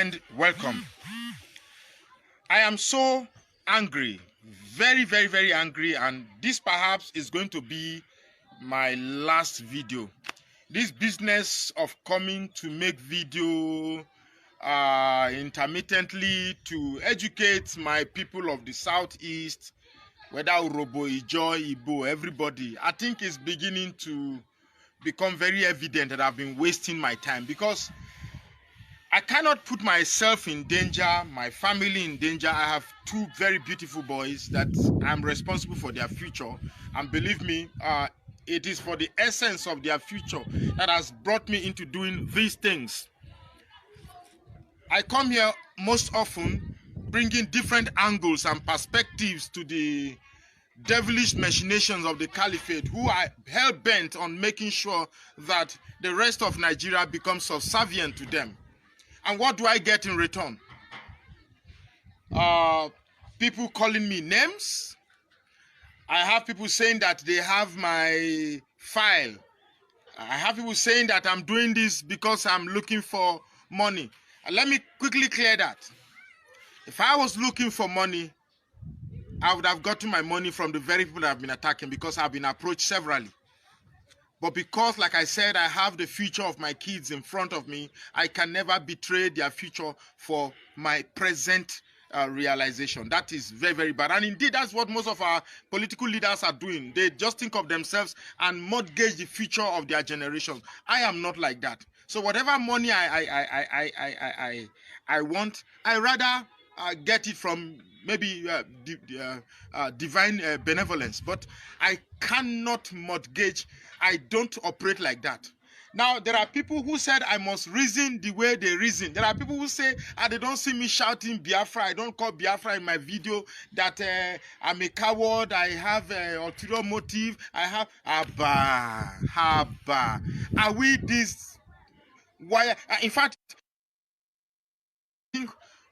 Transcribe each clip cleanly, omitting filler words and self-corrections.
and welcome. I am so angry, very, very, very angry, and this perhaps is going to be my last video. This business of coming to make video intermittently to educate my people of the Southeast, whether Urobo, Ijo, Igbo, everybody, I think it's beginning to become very evident that I've been wasting my time, because I cannot put myself in danger, my family in danger. I have two very beautiful boys that I'm responsible for their future. And believe me, it is for the essence of their future that has brought me into doing these things. I come here most often bringing different angles and perspectives to the devilish machinations of the caliphate, who are hell-bent on making sure that the rest of Nigeria becomes subservient to them. And what do I get in return? People calling me names. I have people saying that they have my file. I have people saying that I'm doing this because I'm looking for money. And let me quickly clear that. If I was looking for money, I would have gotten my money from the very people that I've been attacking, because I've been approached severally. But because, like I said, I have the future of my kids in front of me, I can never betray their future for my present realization. That is very, very bad. And indeed, that's what most of our political leaders are doing. They just think of themselves and mortgage the future of their generation. I am not like that. So whatever money I want, I rather get it from maybe divine benevolence. But I cannot mortgage. I don't operate like that. Now, there are people who said I must reason the way they reason. There are people who say, they don't see me shouting Biafra. I don't call Biafra in my video, that I'm a coward. I have ulterior motive. I have... Haba. Are we this... Why? In fact, I think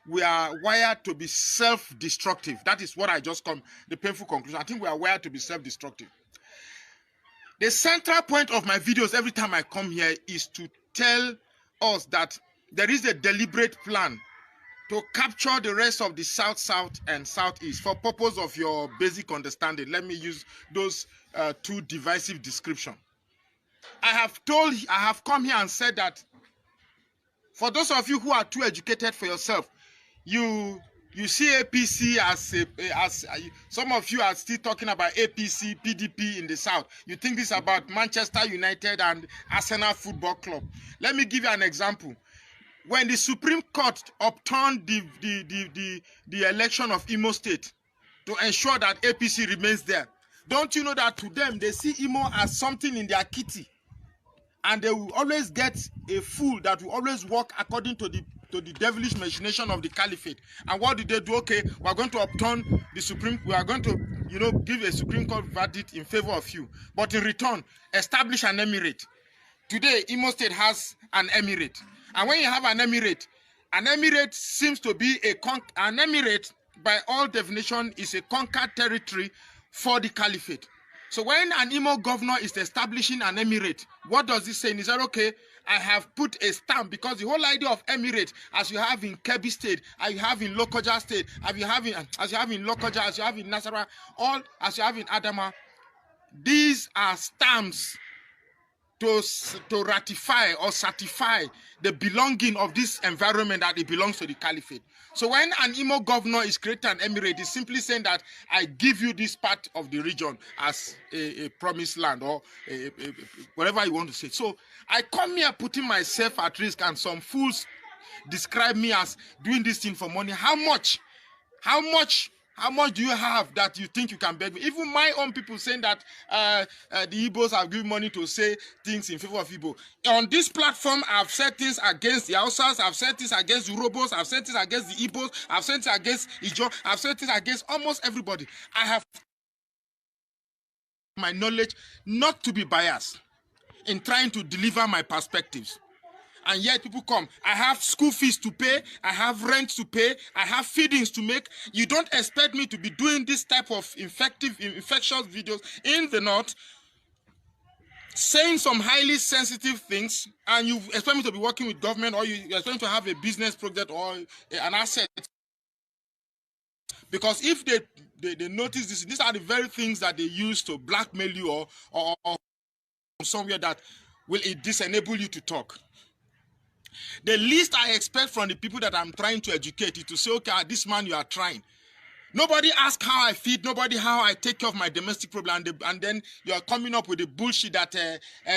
we are wired to be self-destructive. That is what I just come, the painful conclusion. I think we are wired to be self-destructive. The central point of my videos every time I come here is to tell us that there is a deliberate plan to capture the rest of the South, and Southeast. For purpose of your basic understanding, let me use those two divisive descriptions. I have come here and said that for those of you who are too educated for yourself, you see APC as some of you are still talking about APC, PDP in the South. You think this is about Manchester United and Arsenal Football Club. Let me give you an example. When the Supreme Court upturned the election of Imo State to ensure that APC remains there, don't you know that to them they see Imo as something in their kitty, and they will always get a fool that will always work according to the devilish machination of the caliphate. And what did they do? Okay, we are going to upturn the Supreme, we are going to, give a Supreme Court verdict in favor of you. But in return, establish an emirate. Today, Imo State has an emirate. And when you have an emirate seems to be an emirate, by all definition, is a conquered territory for the caliphate. So when an Imo governor is establishing an emirate, what does this say? He said, okay, I have put a stamp, because the whole idea of emirate, as you have in Kebbi State, as you have in Lokoja State, as you have in Lokoja, as you have in Nasarawa, all as you have in Adama, these are stamps to ratify or certify the belonging of this environment, that it belongs to the caliphate. So when an Imo governor is creating an emirate, it's simply saying that I give you this part of the region as a promised land, or whatever you want to say. So I come here putting myself at risk, and some fools describe me as doing this thing for money. How much do you have that you think you can beg me? Even my own people saying that the Igbos have given money to say things in favor of Igbo. On this platform, I've said things against the Hausas, I've said things against the Urobos, I've said things against the Igbos, I've said things against Ijo, I've said things against almost everybody. I have my knowledge not to be biased in trying to deliver my perspectives. And yet people come. I have school fees to pay. I have rent to pay. I have feedings to make. You don't expect me to be doing this type of infectious videos in the North, saying some highly sensitive things, and you expect me to be working with government, or you expect me to have a business project or an asset. Because if they notice this, these are the very things that they use to blackmail you or somewhere that will disenable you to talk. The least I expect from the people that I'm trying to educate is to say, okay, this man you are trying. Nobody asks how I feed, nobody how I take care of my domestic problem, and then you're coming up with the bullshit that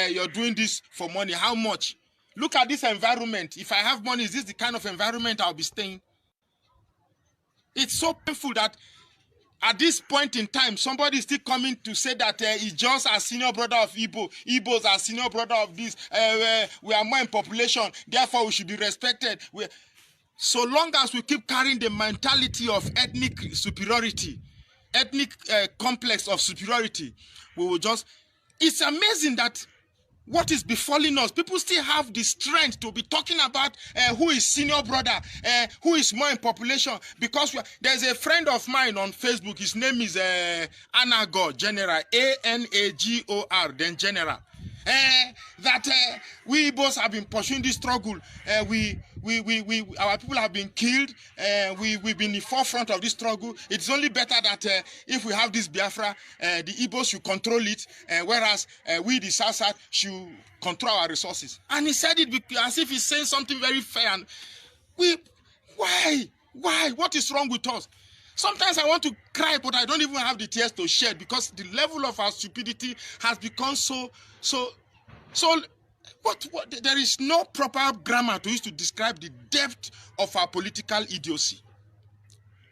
you're doing this for money. How much? Look at this environment. If I have money, is this the kind of environment I'll be staying? It's so painful that at this point in time, somebody is still coming to say that he's just a senior brother of Igbo. Igbos are senior brother of this. We are more in population, therefore we should be respected. So long as we keep carrying the mentality of ethnic superiority, ethnic complex of superiority, we will just... It's amazing that what is befalling us, people still have the strength to be talking about who is senior brother, who is more in population. Because there's a friend of mine on Facebook, his name is Anagor General, Anagor, then General. We both have been pursuing this struggle. Our people have been killed. We've been in the forefront of this struggle. It's only better that if we have this Biafra, the Igbos should control it, whereas we, the South, should control our resources. And he said it as if he's saying something very fair. And why? What is wrong with us? Sometimes I want to cry, but I don't even have the tears to shed because the level of our stupidity has become so. What? There is no proper grammar to use to describe the depth of our political idiocy.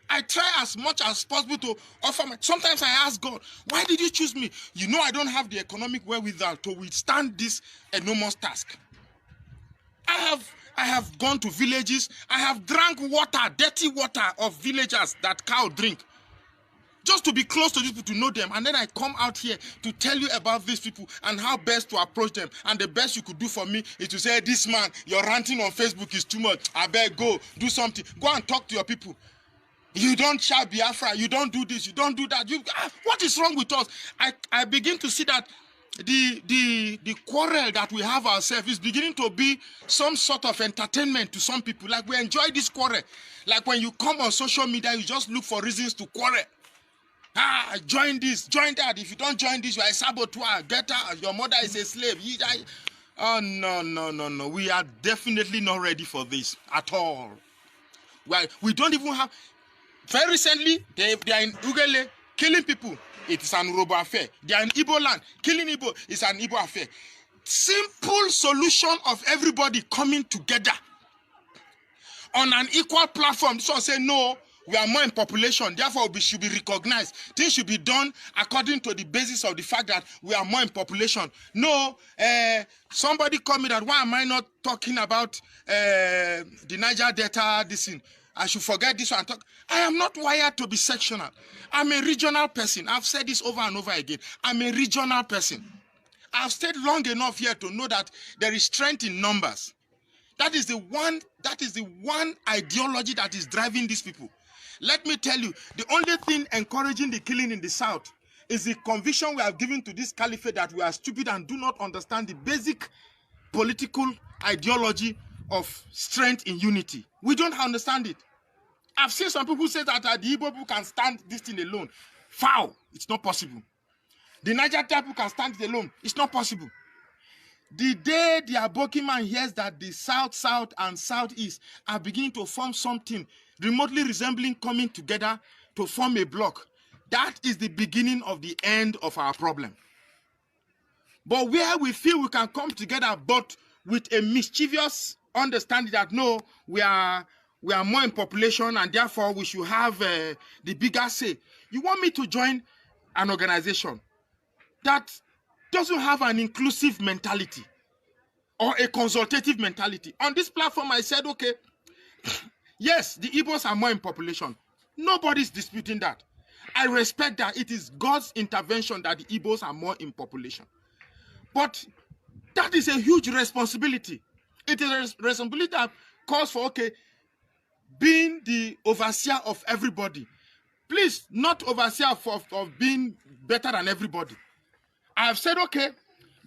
I try as much as possible to offer sometimes I ask God, why did you choose me? You know I don't have the economic wherewithal to withstand this enormous task. I have gone to villages. I have drank water, dirty water of villagers that cow drink. Just to be close to these people, to know them. And then I come out here to tell you about these people and how best to approach them. And the best you could do for me is to say, this man, your ranting on Facebook is too much. I beg, go, do something. Go and talk to your people. You don't shout Biafra. You don't do this. You don't do that. What is wrong with us? I begin to see that the quarrel that we have ourselves is beginning to be some sort of entertainment to some people. Like we enjoy this quarrel. Like when you come on social media, you just look for reasons to quarrel. Join this, join that. If you don't join this, you are a saboteur. Get out. Your mother is a slave. Oh, no. We are definitely not ready for this at all. We don't even have... Very recently, they are in Ugele killing people. It is an Urobo affair. They are in Igbo land. Killing Igbo is an Igbo affair. Simple solution of everybody coming together on an equal platform. This one say, no, we are more in population, therefore we should be recognized. Things should be done according to the basis of the fact that we are more in population. No, somebody called me that, why am I not talking about the Niger Delta, this thing? I should forget this one. I am not wired to be sectional. I'm a regional person. I've said this over and over again. I'm a regional person. I've stayed long enough here to know that there is strength in numbers. That is the one ideology that is driving these people. Let me tell you, the only thing encouraging the killing in the South is the conviction we have given to this caliphate that we are stupid and do not understand the basic political ideology of strength in unity. We don't understand it. I've seen some people say that the Igbo people can stand this thing alone. Foul. It's not possible. The Niger people can stand it alone. It's not possible. The day the Aboki man hears that the South, and Southeast are beginning to form something remotely resembling coming together to form a block, that is the beginning of the end of our problem. But where we feel we can come together, but with a mischievous understanding that no, we are more in population and therefore we should have the bigger say. You want me to join an organization that doesn't have an inclusive mentality or a consultative mentality? On this platform, I said, okay, yes, the Igbos are more in population. Nobody's disputing that. I respect that. It is God's intervention that the Igbos are more in population. But that is a huge responsibility. It is a responsibility that calls for, okay, being the overseer of everybody. Please, not overseer of being better than everybody. I have said, okay,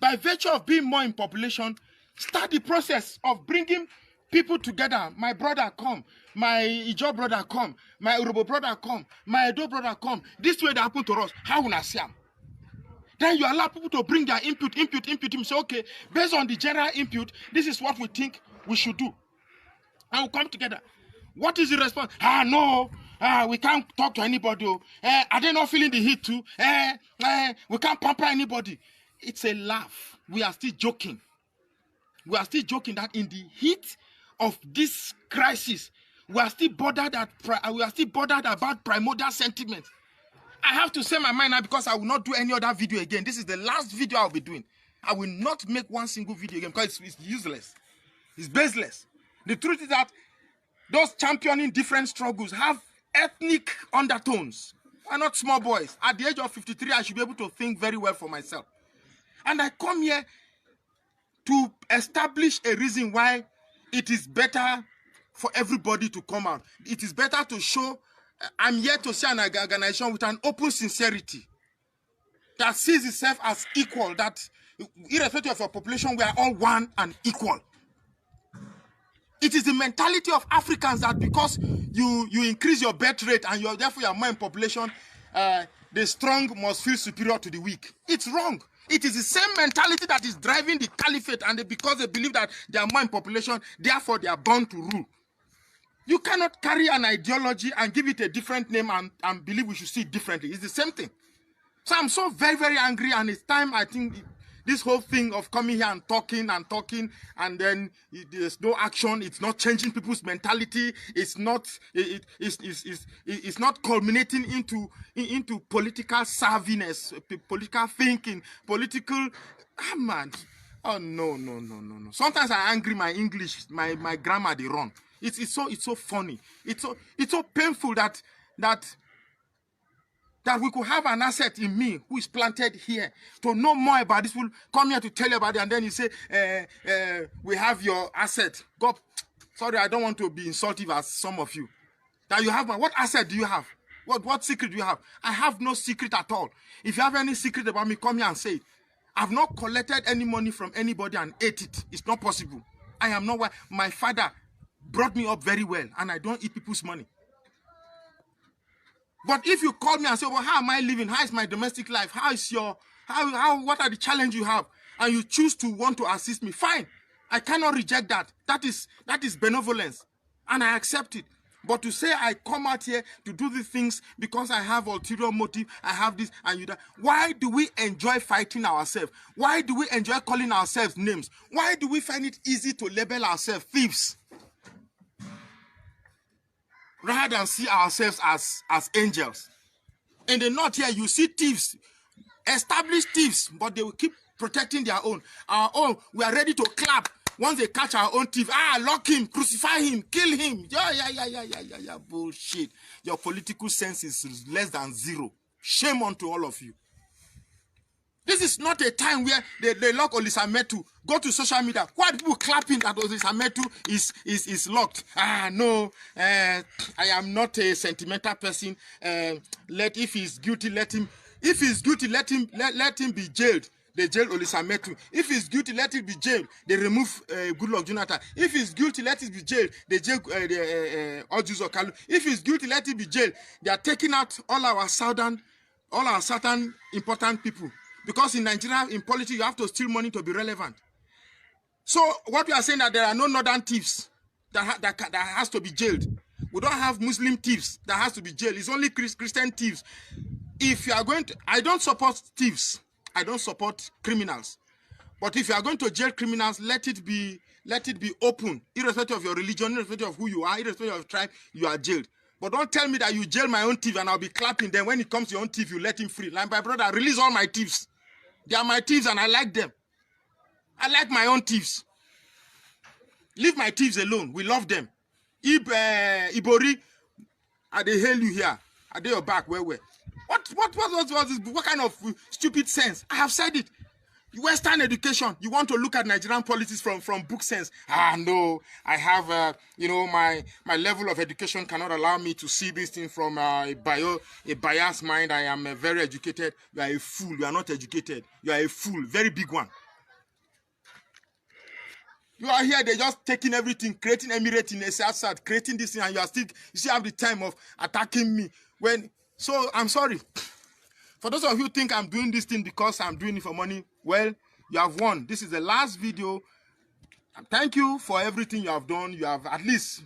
by virtue of being more in population, start the process of bringing people together. My brother come, my Ijo brother come, my Urobo brother come, my Edo brother come. This way that happened to us. How will I see them? Then you allow people to bring their input. You say, okay, based on the general input, this is what we think we should do. And we'll come together. What is the response? No, we can't talk to anybody. Are they not feeling the heat too? We can't pamper anybody. It's a laugh. We are still joking. We are still joking that in the heat of this crisis, we are still bothered about primordial sentiments. I have to say my mind now because I will not do any other video again. This is the last video I'll be doing. I will not make one single video again because it's useless. It's baseless. The truth is that those championing different struggles have ethnic undertones. Why not small boys? At the age of 53, I should be able to think very well for myself. And I come here to establish a reason why it is better for everybody to come out. It is better to show I'm here to see an organization with an open sincerity that sees itself as equal, that irrespective of your population, we are all one and equal. It is the mentality of Africans that because you increase your birth rate and therefore you are more in population, the strong must feel superior to the weak. It's wrong. It is the same mentality that is driving the caliphate, and because they believe that they are more in population, therefore they are bound to rule. You cannot carry an ideology and give it a different name and believe we should see it differently. It's the same thing. So I'm so very, very angry, and it's time, I think, this whole thing of coming here and talking, and then there's no action. It's not changing people's mentality. It's not culminating into political savviness, political thinking, political. Man, oh no. Sometimes I angry my English, my grammar they wrong. It's so funny. It's so painful that we could have an asset in me who is planted here to know more about this. Will come here to tell you about it, and then you say, we have your asset. God, sorry, I don't want to be insultive as some of you. That you have what asset do you have? What secret do you have? I have no secret at all. If you have any secret about me, come here and say it. I've not collected any money from anybody and ate it. It's not possible. I am not. My father brought me up very well, and I don't eat people's money. But if you call me and say, well, how am I living? How is my domestic life? What are the challenges you have? And you choose to want to assist me, fine. I cannot reject that. That is benevolence. And I accept it. But to say I come out here to do these things because I have ulterior motive, I have this and you that. Why do we enjoy fighting ourselves? Why do we enjoy calling ourselves names? Why do we find it easy to label ourselves thieves? Rather than see ourselves as angels. In the north here, you see thieves, established thieves, but they will keep protecting their own. Our own, we are ready to clap. Once they catch our own thief, lock him, crucify him, kill him. Yeah, bullshit. Your political sense is less than zero. Shame on to all of you. This is not a time where they lock Olisametu. Go to social media. Why are people clapping that Olisametu is locked? No, I am not a sentimental person. If he's guilty, let him. If he's guilty, let him be jailed. They jail Olisametu. If he's guilty, let him be jailed. They remove Goodluck Jonathan. If he's guilty, let him be jailed. They jail Ojuzo Kalu. If he's guilty, let him be jailed. They are taking out all our southern important people. Because in Nigeria, in politics, you have to steal money to be relevant. So what we are saying that there are no northern thieves that has to be jailed. We don't have Muslim thieves that has to be jailed. It's only Christian thieves. If you are going to, I don't support thieves. I don't support criminals. But if you are going to jail criminals, let it be open, irrespective of your religion, irrespective of who you are, irrespective of your tribe, you are jailed. But don't tell me that you jail my own thief and I'll be clapping them. When it comes to your own thief, you let him free. Like my brother, release all my thieves. They are my thieves and I like them. I like my own thieves. Leave my thieves alone. We love them. Ibori, I they hail you here. Are they your back? Where? What kind of stupid sense? I have said it. Western education, you want to look at Nigerian politics from book sense. No, I have, my level of education cannot allow me to see this thing from a biased mind. I am very educated. You are a fool. You are not educated. You are a fool. Very big one. You are here, they're just taking everything, creating Emirate in Assad, creating this thing, and you still have the time of attacking me. So I'm sorry. For those of you who think I'm doing this thing because I'm doing it for money, well, you have won. This is the last video. Thank you for everything you have done. You have, at least,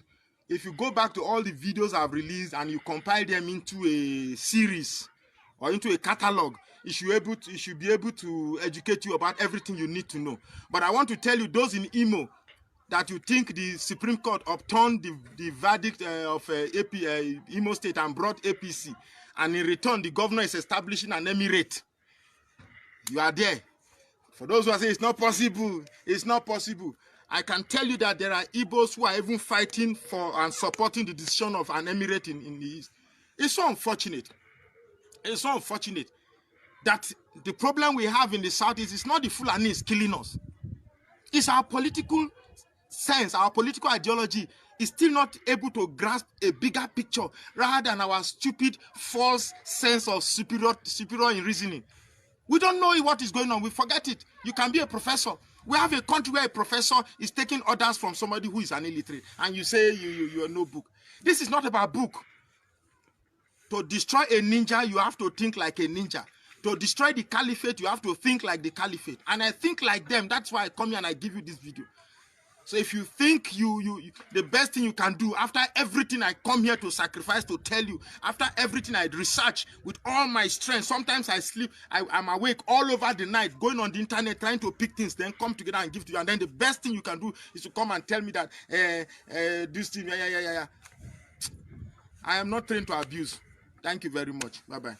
if you go back to all the videos I've released and you compile them into a series or into a catalog, it should be able to educate you about everything you need to know. But I want to tell you, those in Imo, that you think the Supreme Court upturned the verdict of Imo State and brought APC, and in return, the governor is establishing an emirate. You are there. For those who are saying it's not possible, it's not possible. I can tell you that there are Igbos who are even fighting for and supporting the decision of an emirate in the East. It's so unfortunate. It's so unfortunate that the problem we have in the South is not the Fulanis killing us. It's our political sense, our political ideology is still not able to grasp a bigger picture rather than our stupid, false sense of superior in reasoning. We don't know what is going on. We forget it. You can be a professor. We have a country where a professor is taking orders from somebody who is an illiterate, and you say you are no book. This is not about book. To destroy a ninja, you have to think like a ninja. To destroy the caliphate, you have to think like the caliphate. And I think like them. That's why I come here and I give you this video. So if you think the best thing you can do, after everything I come here to sacrifice to tell you, after everything I research with all my strength, sometimes I sleep, I'm awake all over the night, going on the internet, trying to pick things, then come together and give to you. And then the best thing you can do is to come and tell me that, this thing, yeah. I am not trained to abuse. Thank you very much. Bye-bye.